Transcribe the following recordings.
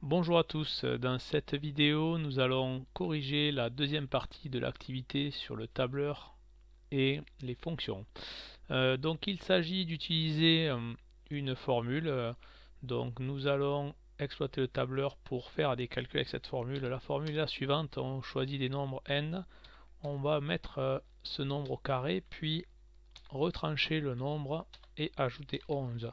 Bonjour à tous, dans cette vidéo nous allons corriger la deuxième partie de l'activité sur le tableur et les fonctions. Donc il s'agit d'utiliser une formule, donc nous allons exploiter le tableur pour faire des calculs avec cette formule. La formule est la suivante: on choisit des nombres n, on va mettre ce nombre au carré, puis retrancher le nombre et ajouter 11.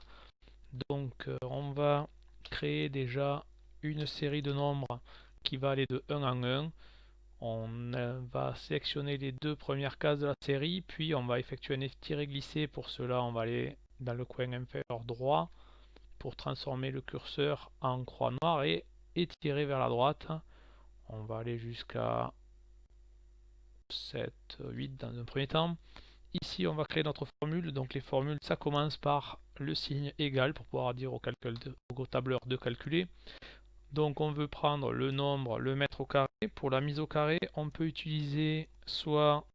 Donc on va créer déjà une série de nombres qui va aller de 1 en 1. On va sélectionner les deux premières cases de la série, puis on va effectuer un tiré-glisser. Pour cela, on va aller dans le coin inférieur droit pour transformer le curseur en croix noire et étirer vers la droite. On va aller jusqu'à 7, 8 dans un premier temps. Ici, on va créer notre formule. Donc les formules, ça commence par le signe égal pour pouvoir dire au tableur de calculer. Donc on veut prendre le nombre, le mettre au carré. Pour la mise au carré, on peut utiliser soit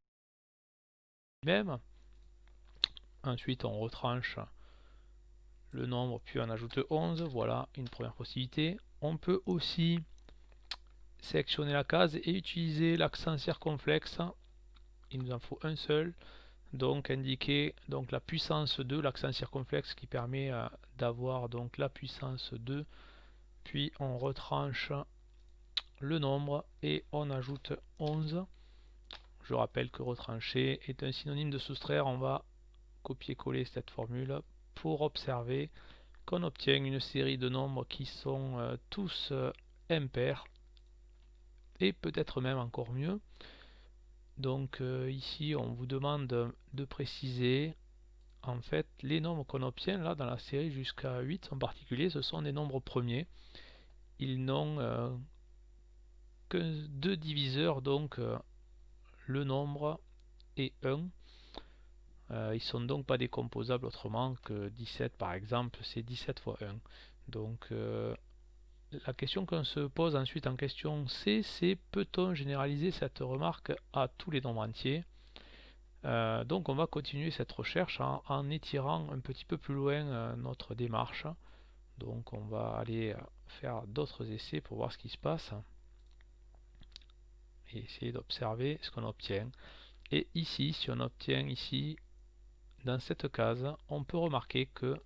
même. Ensuite, on retranche le nombre, puis on ajoute 11. Voilà une première possibilité. On peut aussi sélectionner la case et utiliser l'accent circonflexe. Il nous en faut un seul. Donc indiquer donc la puissance 2, l'accent circonflexe qui permet d'avoir donc la puissance 2. Puis on retranche le nombre et on ajoute 11. Je rappelle que retrancher est un synonyme de soustraire. On va copier-coller cette formule pour observer qu'on obtient une série de nombres qui sont tous impairs, et peut-être même encore mieux. Donc ici on vous demande de préciser en fait les nombres qu'on obtient là dans la série jusqu'à 8 en particulier, ce sont des nombres premiers. Ils n'ont que deux diviseurs, donc le nombre et 1. Ils sont donc pas décomposables autrement que 17 par exemple, c'est 17 fois 1. Donc la question qu'on se pose ensuite en question C, c'est peut-on généraliser cette remarque à tous les nombres entiers? Donc on va continuer cette recherche en étirant un petit peu plus loin notre démarche. Donc on va aller faire d'autres essais pour voir ce qui se passe et essayer d'observer ce qu'on obtient. Et ici, si on obtient ici dans cette case, on peut remarquer que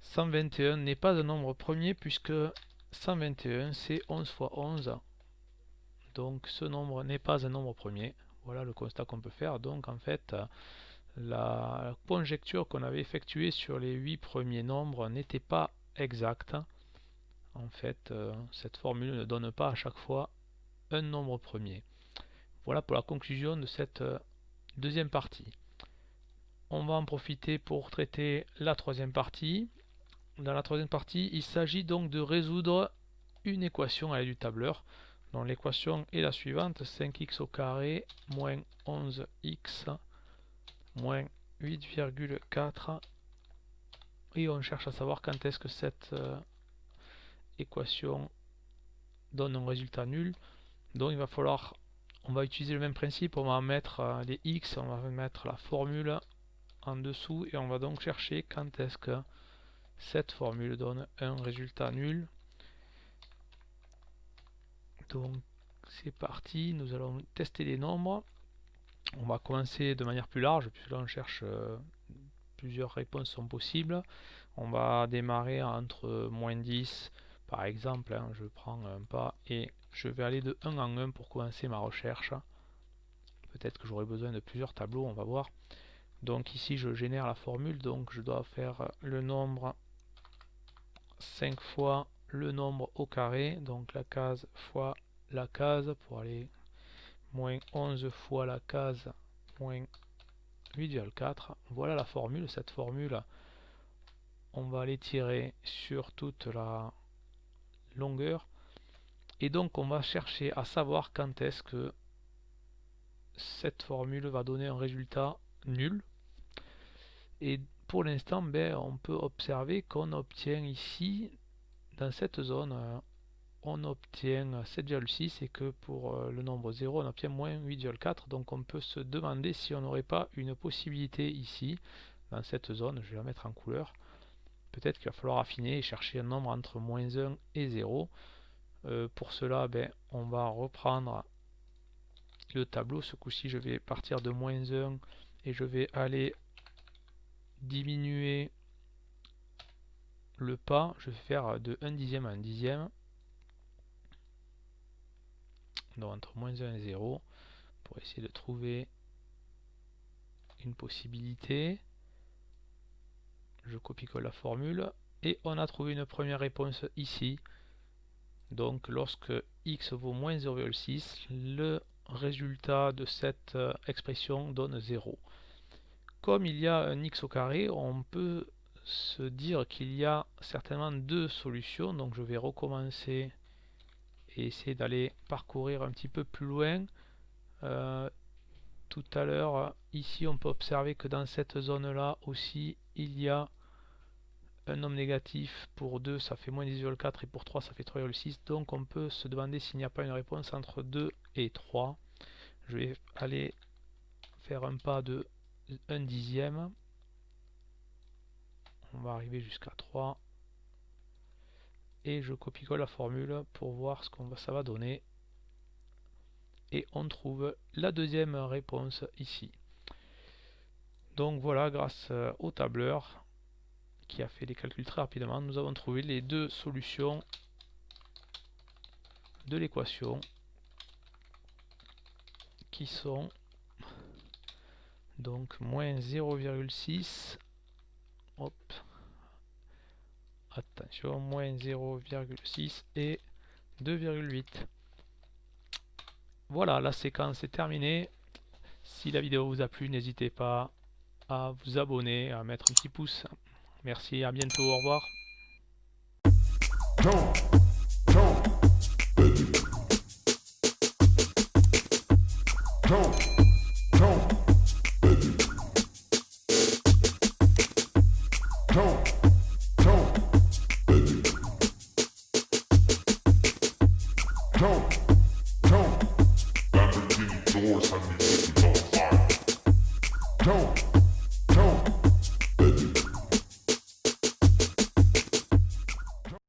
121 n'est pas un nombre premier, puisque 121 c'est 11 fois 11. Donc ce nombre n'est pas un nombre premier. Voilà le constat qu'on peut faire. Donc en fait, la conjecture qu'on avait effectuée sur les 8 premiers nombres n'était pas exacte. En fait, cette formule ne donne pas à chaque fois un nombre premier. Voilà pour la conclusion de cette deuxième partie. On va en profiter pour traiter la troisième partie. Dans la troisième partie, il s'agit donc de résoudre une équation à l'aide du tableur. Donc l'équation est la suivante: 5x au carré moins 11x moins 8,4. Et on cherche à savoir quand est-ce que cette équation donne un résultat nul. Donc il va falloir, on va utiliser le même principe, on va mettre les x, on va mettre la formule en dessous et on va donc chercher quand est-ce que cette formule donne un résultat nul. Donc c'est parti, nous allons tester les nombres. On va commencer de manière plus large puisque là on cherche plusieurs réponses sont possibles. On va démarrer entre moins 10 par exemple, je prends un pas et je vais aller de 1 en 1 pour commencer ma recherche. Peut-être que j'aurai besoin de plusieurs tableaux, on va voir. Donc ici je génère la formule, donc je dois faire le nombre 5 fois le nombre au carré, donc la case fois la case pour aller moins 11 fois la case moins 8,4. Voilà la formule. Cette formule, on va l'étirer sur toute la longueur et donc on va chercher à savoir quand est-ce que cette formule va donner un résultat nul. Et pour l'instant, on peut observer qu'on obtient ici dans cette zone on obtient 7,6 et que pour le nombre 0 on obtient moins 8,4. Donc on peut se demander si on n'aurait pas une possibilité ici, dans cette zone. Je vais la mettre en couleur. Peut-être qu'il va falloir affiner et chercher un nombre entre moins 1 et 0. Pour cela, on va reprendre le tableau. Ce coup-ci, je vais partir de moins 1 et je vais aller diminuer le pas. Je vais faire de 1 dixième à 1 dixième. Donc entre moins 1 et 0 pour essayer de trouver une possibilité. Je copie-colle la formule et on a trouvé une première réponse ici. Donc lorsque x vaut moins 0,6, le résultat de cette expression donne 0. Comme il y a un x au carré, on peut se dire qu'il y a certainement deux solutions. Donc je vais recommencer et essayer d'aller parcourir un petit peu plus loin. Tout à l'heure, ici on peut observer que dans cette zone là aussi il y a un nombre négatif. Pour 2 ça fait moins 10,4 et pour 3 ça fait 3,6. Donc on peut se demander s'il n'y a pas une réponse entre 2 et 3. Je vais aller faire un pas de 1 dixième. On va arriver jusqu'à 3. Et je copie-colle la formule pour voir ce que ça va donner. Et on trouve la deuxième réponse ici. Donc voilà, grâce au tableur qui a fait les calculs très rapidement, nous avons trouvé les deux solutions de l'équation qui sont donc moins 0,6, hop, attention, moins 0,6 et 2,8. Voilà, la séquence est terminée. Si la vidéo vous a plu, n'hésitez pas à vous abonner, à mettre un petit pouce. Merci, à bientôt, au revoir. Lamborghini doors have me sitting on fire.